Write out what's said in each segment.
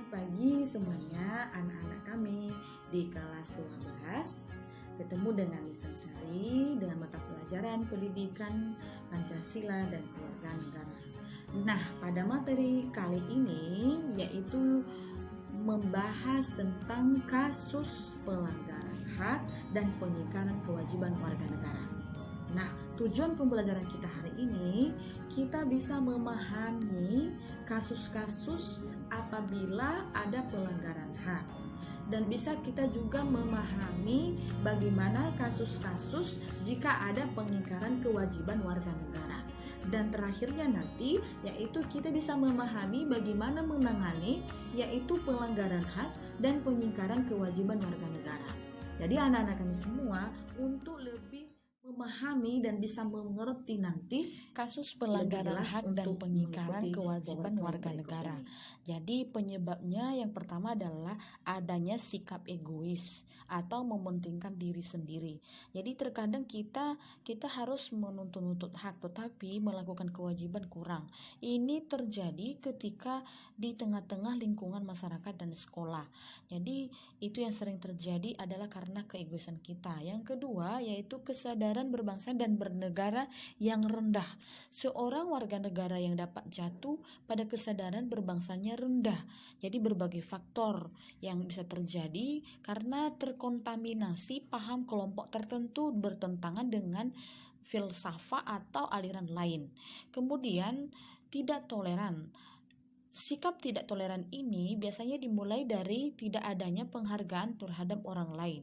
pagi semuanya, anak-anak kami di kelas 12. Ketemu dengan Miss Sari dengan mata pelajaran pendidikan Pancasila dan keluarga negara. Nah, pada materi kali ini yaitu membahas tentang kasus pelanggaran hak dan pengingkaran kewajiban warga negara. Nah, tujuan pembelajaran kita hari ini, kita bisa memahami kasus-kasus apabila ada pelanggaran hak. Dan bisa kita juga memahami bagaimana kasus-kasus jika ada pengingkaran kewajiban warga negara. Dan terakhirnya nanti, yaitu kita bisa memahami bagaimana menangani yaitu pelanggaran hak dan pengingkaran kewajiban warga negara. Jadi anak-anak kami semua untuk lebih memahami dan bisa mengerti nanti kasus pelanggaran hak dan pengingkaran kewajiban warga negara. Jadi penyebabnya yang pertama adalah adanya sikap egois atau mementingkan diri sendiri. Jadi terkadang kita harus menuntut hak tetapi melakukan kewajiban kurang. Ini terjadi ketika di tengah-tengah lingkungan masyarakat dan sekolah. Jadi itu yang sering terjadi adalah karena keegoisan kita. Yang kedua yaitu kesadaran berbangsa dan bernegara yang rendah. Seorang warga negara yang dapat jatuh pada kesadaran berbangsanya rendah. Jadi berbagai faktor yang bisa terjadi karena terkontaminasi paham kelompok tertentu bertentangan dengan filsafat atau aliran lain. Kemudian tidak toleran. Sikap tidak toleran ini biasanya dimulai dari tidak adanya penghargaan terhadap orang lain.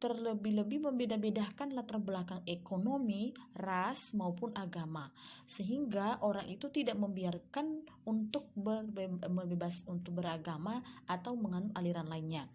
Terlebih-lebih membeda-bedakan latar belakang ekonomi, ras maupun agama, sehingga orang itu tidak membiarkan untuk bebas untuk beragama atau menganut aliran lainnya.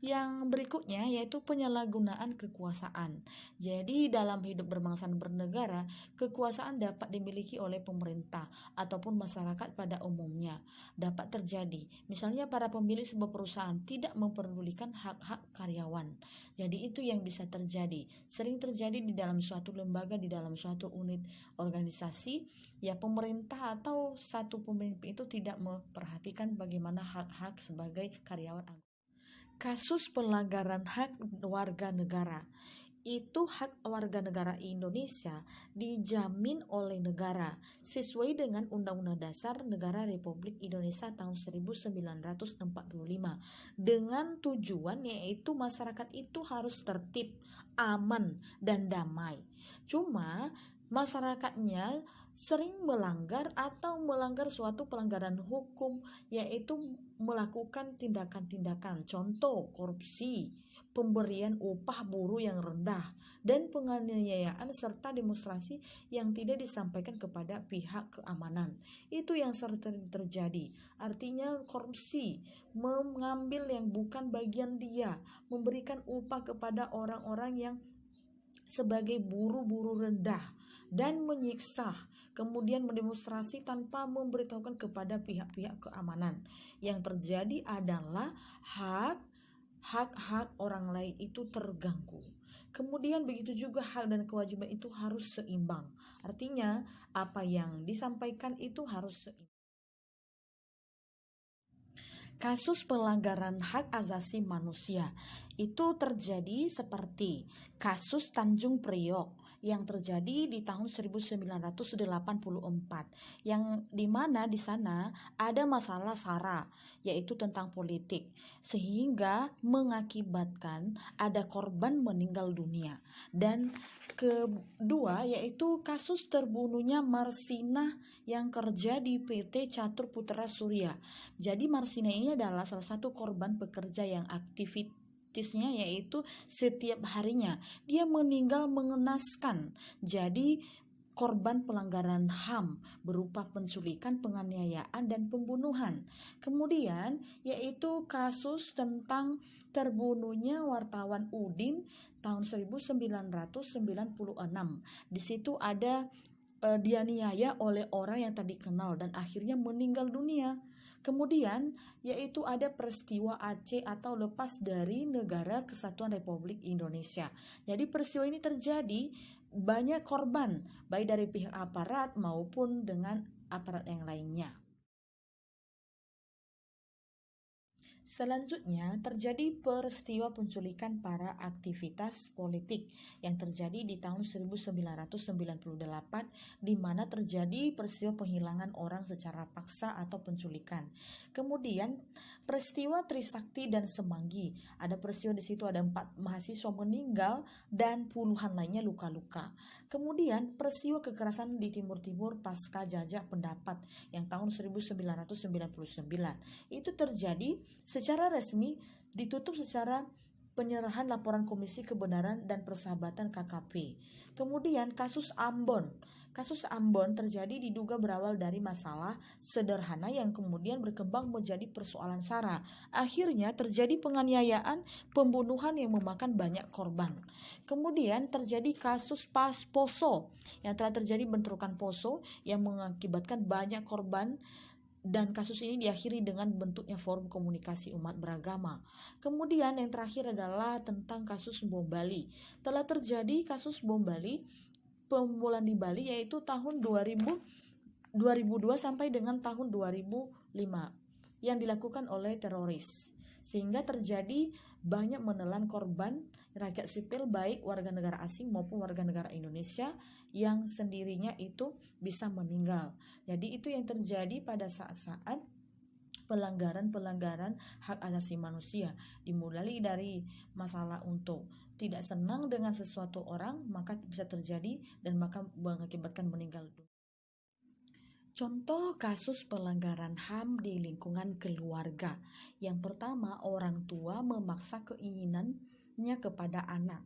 Yang berikutnya yaitu penyalahgunaan kekuasaan. Jadi dalam hidup berbangsa dan bernegara, kekuasaan dapat dimiliki oleh pemerintah ataupun masyarakat pada umumnya. Dapat terjadi, misalnya para pemilik sebuah perusahaan tidak memperdulikan hak-hak karyawan. Jadi itu yang bisa terjadi, sering terjadi di dalam suatu lembaga, di dalam suatu unit organisasi, ya pemerintah atau satu pemimpin itu tidak memperhatikan bagaimana hak-hak sebagai karyawan. Kasus pelanggaran hak warga negara. Itu hak warga negara Indonesia dijamin oleh negara sesuai dengan Undang-Undang Dasar Negara Republik Indonesia tahun 1945 dengan tujuan yaitu masyarakat itu harus tertib, aman, dan damai. Cuma masyarakatnya sering melanggar atau melanggar suatu pelanggaran hukum yaitu melakukan tindakan-tindakan, contoh korupsi, pemberian upah buruh yang rendah, dan penganiayaan serta demonstrasi yang tidak disampaikan kepada pihak keamanan. Itu yang sering terjadi. Artinya korupsi, mengambil yang bukan bagian dia, memberikan upah kepada orang-orang yang sebagai buruh-buruh rendah dan menyiksa, kemudian mendemonstrasi tanpa memberitahukan kepada pihak-pihak keamanan. Yang terjadi adalah hak-hak orang lain itu terganggu. Kemudian begitu juga hak dan kewajiban itu harus seimbang. Artinya apa yang disampaikan itu harus seimbang. Kasus pelanggaran hak asasi manusia itu terjadi seperti kasus Tanjung Priok yang terjadi di tahun 1984 yang dimana di sana ada masalah SARA yaitu tentang politik sehingga mengakibatkan ada korban meninggal dunia. Dan kedua yaitu kasus terbunuhnya Marsina yang kerja di PT Catur Putra Surya. Jadi Marsina ini adalah salah satu korban pekerja yang aktivitasnya yaitu setiap harinya dia meninggal mengenaskan. Jadi korban pelanggaran HAM berupa penculikan, penganiayaan, dan pembunuhan. Kemudian yaitu kasus tentang terbunuhnya wartawan Udin tahun 1996. Di situ ada dianiaya oleh orang yang tak dikenal dan akhirnya meninggal dunia. Kemudian yaitu ada peristiwa Aceh atau lepas dari Negara Kesatuan Republik Indonesia. Jadi peristiwa ini terjadi banyak korban baik dari pihak aparat maupun dengan aparat yang lainnya. Selanjutnya, terjadi peristiwa penculikan para aktivitas politik yang terjadi di tahun 1998, di mana terjadi peristiwa penghilangan orang secara paksa atau penculikan. Kemudian, peristiwa Trisakti dan Semanggi. Ada peristiwa di situ ada 4 mahasiswa meninggal dan puluhan lainnya luka-luka. Kemudian, peristiwa kekerasan di Timur Timur pasca jajak pendapat yang tahun 1999. Itu terjadi secara resmi, ditutup secara penyerahan laporan Komisi Kebenaran dan Persahabatan KKP. Kemudian kasus Ambon. Kasus Ambon terjadi diduga berawal dari masalah sederhana yang kemudian berkembang menjadi persoalan SARA. Akhirnya terjadi penganiayaan, pembunuhan yang memakan banyak korban. Kemudian terjadi kasus Poso yang telah terjadi bentrokan Poso yang mengakibatkan banyak korban, dan kasus ini diakhiri dengan bentuknya forum komunikasi umat beragama. Kemudian yang terakhir adalah tentang kasus bom Bali. Telah terjadi kasus bom Bali, pemukulan di Bali yaitu tahun 2002 sampai dengan tahun 2005 yang dilakukan oleh teroris. Sehingga terjadi banyak menelan korban rakyat sipil baik warga negara asing maupun warga negara Indonesia yang sendirinya itu bisa meninggal. Jadi itu yang terjadi pada saat-saat pelanggaran hak asasi manusia, dimulai dari masalah untuk tidak senang dengan sesuatu orang, maka bisa terjadi dan maka mengakibatkan meninggal dunia. Contoh kasus pelanggaran HAM di lingkungan keluarga. Yang pertama, orang tua memaksa keinginannya kepada anak.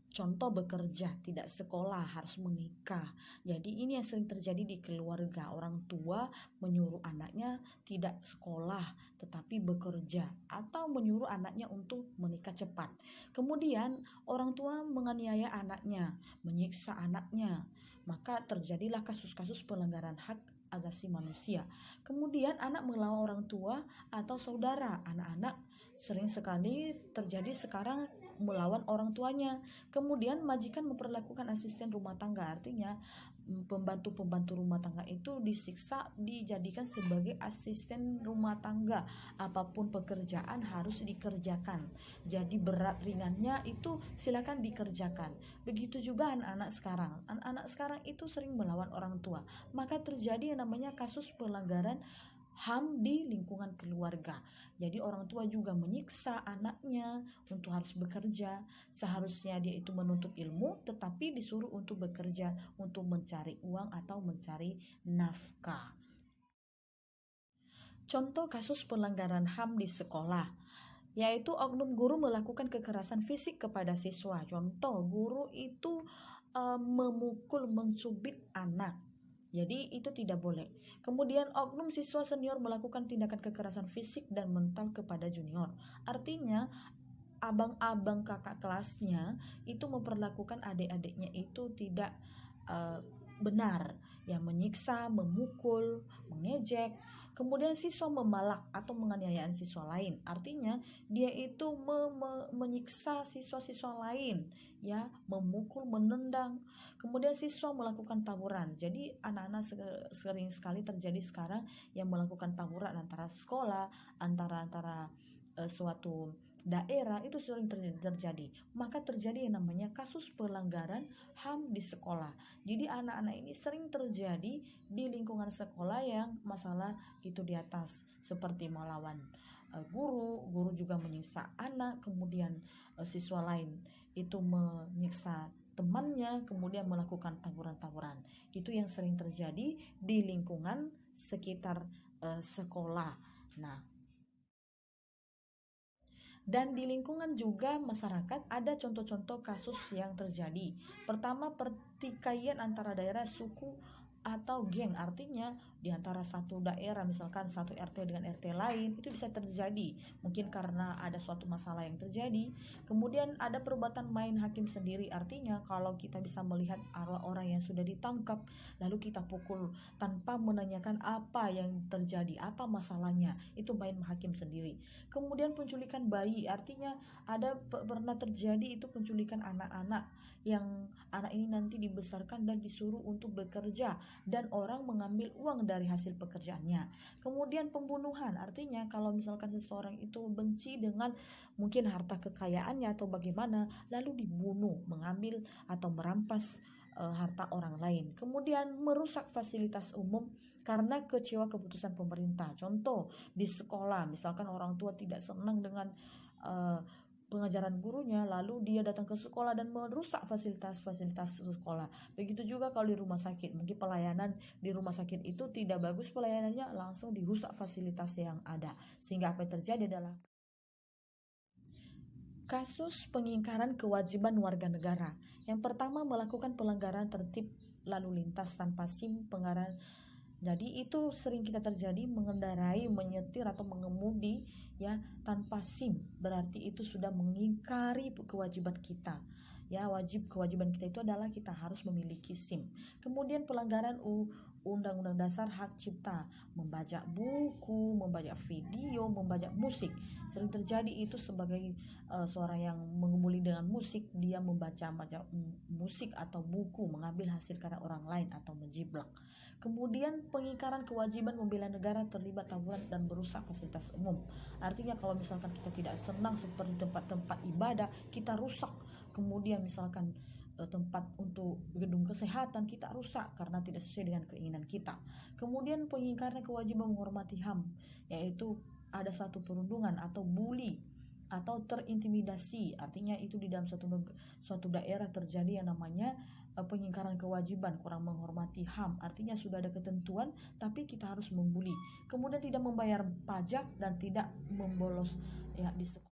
Contoh bekerja, tidak sekolah, harus menikah. Jadi ini yang sering terjadi di keluarga. Orang tua menyuruh anaknya tidak sekolah tetapi bekerja, atau menyuruh anaknya untuk menikah cepat. Kemudian orang tua menganiaya anaknya, menyiksa anaknya. Maka terjadilah kasus-kasus pelanggaran hak asasi manusia. Kemudian anak melawan orang tua atau saudara. Anak-anak sering sekali terjadi sekarang melawan orang tuanya. Kemudian majikan memperlakukan asisten rumah tangga, artinya pembantu-pembantu rumah tangga itu disiksa, dijadikan sebagai asisten rumah tangga. Apapun pekerjaan harus dikerjakan. Jadi berat ringannya itu silakan dikerjakan. Begitu juga anak-anak sekarang. Anak-anak sekarang itu sering melawan orang tua. Maka terjadi yang namanya kasus pelanggaran HAM di lingkungan keluarga. Jadi orang tua juga menyiksa anaknya untuk harus bekerja. Seharusnya dia itu menuntut ilmu, tetapi disuruh untuk bekerja, untuk mencari uang atau mencari nafkah. Contoh kasus pelanggaran HAM di sekolah, yaitu oknum guru melakukan kekerasan fisik kepada siswa. Contoh, guru itu memukul, mencubit anak. Jadi itu tidak boleh. Kemudian oknum siswa senior melakukan tindakan kekerasan fisik dan mental kepada junior. Artinya abang-abang kakak kelasnya itu memperlakukan adik-adiknya itu tidak benar, yang menyiksa, memukul, mengejek. Kemudian siswa memalak atau menganiayaan siswa lain, artinya dia itu menyiksa siswa-siswa lain, ya, memukul, menendang. Kemudian siswa melakukan tawuran. Jadi anak-anak sering sekali terjadi sekarang yang melakukan tawuran antara sekolah, antara suatu daerah, itu sering terjadi. Maka terjadi yang namanya kasus pelanggaran HAM di sekolah. Jadi anak-anak ini sering terjadi di lingkungan sekolah yang masalah itu di atas, seperti melawan guru juga menyiksa anak, kemudian siswa lain itu menyiksa temannya, kemudian melakukan tawuran-tawuran. Itu yang sering terjadi di lingkungan sekitar sekolah. Nah, dan di lingkungan juga masyarakat ada contoh-contoh kasus yang terjadi. Pertama, pertikaian antara daerah, suku, atau geng, artinya di antara satu daerah, misalkan satu RT dengan RT lain, itu bisa terjadi mungkin karena ada suatu masalah yang terjadi. Kemudian ada perbuatan main hakim sendiri, artinya kalau kita bisa melihat orang yang sudah ditangkap lalu kita pukul tanpa menanyakan apa yang terjadi, apa masalahnya, itu main hakim sendiri. Kemudian penculikan bayi, artinya ada pernah terjadi itu penculikan anak-anak, yang anak ini nanti dibesarkan dan disuruh untuk bekerja. dan orang mengambil uang dari hasil pekerjaannya. Kemudian pembunuhan, artinya kalau misalkan seseorang itu benci dengan mungkin harta kekayaannya atau bagaimana, lalu dibunuh, mengambil atau merampas harta orang lain. Kemudian merusak fasilitas umum karena kecewa keputusan pemerintah. Contoh di sekolah, misalkan orang tua tidak senang dengan pengajaran gurunya, lalu dia datang ke sekolah dan merusak fasilitas-fasilitas sekolah. Begitu juga kalau di rumah sakit, mungkin pelayanan di rumah sakit itu tidak bagus pelayanannya, langsung dirusak fasilitas yang ada. Sehingga apa yang terjadi adalah kasus pengingkaran kewajiban warga negara. Yang pertama, melakukan pelanggaran tertib lalu lintas tanpa SIM pengenalan. Jadi itu sering kita terjadi, mengendarai, menyetir atau mengemudi ya tanpa SIM. Berarti itu sudah mengingkari kewajiban kita. Ya, kewajiban kita itu adalah kita harus memiliki SIM. Kemudian pelanggaran Undang-Undang Dasar Hak Cipta, membajak buku, membajak video, membajak musik. Sering terjadi itu sebagai seorang yang mengemudi dengan musik, dia membaca musik atau buku, mengambil hasil karya orang lain atau menjiplak. Kemudian pengingkaran kewajiban membela negara, terlibat tawuran dan merusak fasilitas umum. Artinya kalau misalkan kita tidak senang seperti tempat-tempat ibadah, kita rusak. Kemudian misalkan tempat untuk gedung kesehatan kita rusak karena tidak sesuai dengan keinginan kita. Kemudian pengingkaran kewajiban menghormati HAM, yaitu ada satu perundungan atau bully atau terintimidasi. Artinya itu di dalam suatu daerah terjadi yang namanya pengingkaran kewajiban, kurang menghormati HAM. Artinya sudah ada ketentuan tapi kita harus membuli. Kemudian tidak membayar pajak dan tidak membolos ya di sekolah.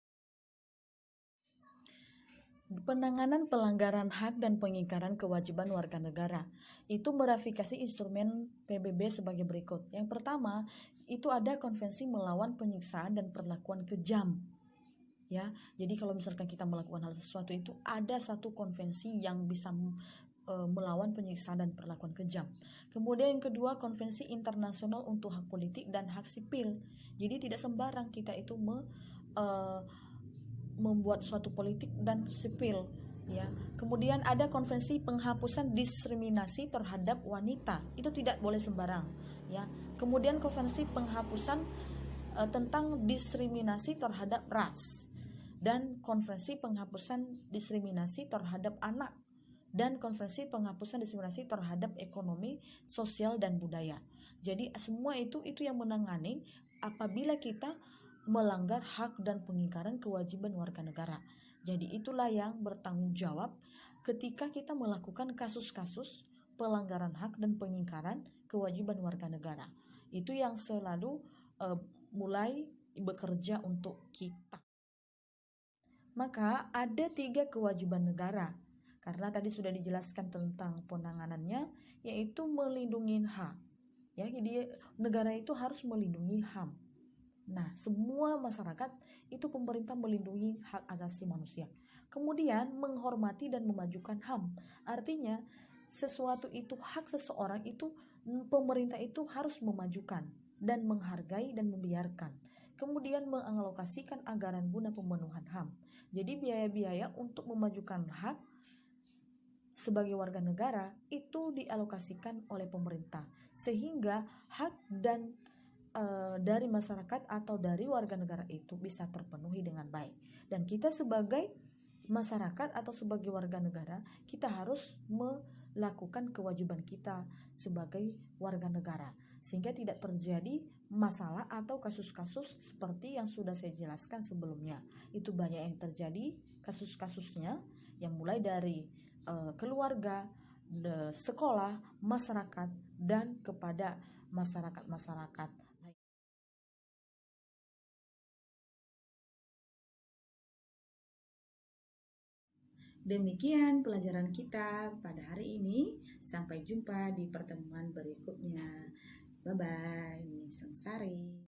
Penanganan pelanggaran hak dan pengingkaran kewajiban warga negara itu verifikasi instrumen PBB sebagai berikut. Yang pertama, itu ada konvensi melawan penyiksaan dan perlakuan kejam. Ya, jadi kalau misalkan kita melakukan hal sesuatu itu ada satu konvensi yang bisa melawan penyiksaan dan perlakuan kejam. Kemudian yang kedua, konvensi internasional untuk hak politik dan hak sipil. Jadi tidak sembarang kita itu membuat suatu politik dan sipil, ya. Kemudian ada konvensi penghapusan diskriminasi terhadap wanita, itu tidak boleh sembarang, ya. Kemudian konvensi penghapusan tentang diskriminasi terhadap ras, dan konvensi penghapusan diskriminasi terhadap anak, dan konvensi penghapusan diskriminasi terhadap ekonomi, sosial dan budaya. Jadi semua itu yang menangani apabila kita melanggar hak dan pengingkaran kewajiban warga negara. Jadi itulah yang bertanggung jawab ketika kita melakukan kasus-kasus pelanggaran hak dan pengingkaran kewajiban warga negara. Itu yang selalu mulai bekerja untuk kita. Maka ada 3 kewajiban negara. Karena tadi sudah dijelaskan tentang penanganannya, yaitu melindungi hak. Ya, jadi negara itu harus melindungi HAM. Nah, semua masyarakat itu pemerintah melindungi hak asasi manusia. Kemudian menghormati dan memajukan HAM. Artinya sesuatu itu hak seseorang itu pemerintah itu harus memajukan dan menghargai dan membiarkan. Kemudian mengalokasikan anggaran guna pemenuhan HAM. Jadi biaya-biaya untuk memajukan hak sebagai warga negara itu dialokasikan oleh pemerintah, sehingga hak dan dari masyarakat atau dari warga negara itu bisa terpenuhi dengan baik. Dan kita sebagai masyarakat atau sebagai warga negara, kita harus melakukan kewajiban kita sebagai warga negara, sehingga tidak terjadi masalah atau kasus-kasus seperti yang sudah saya jelaskan sebelumnya. Itu banyak yang terjadi kasus-kasusnya, yang mulai dari keluarga, sekolah, masyarakat, dan kepada masyarakat. Demikian pelajaran kita pada hari ini. Sampai jumpa di pertemuan berikutnya. Bye-bye. Ini Sengsari.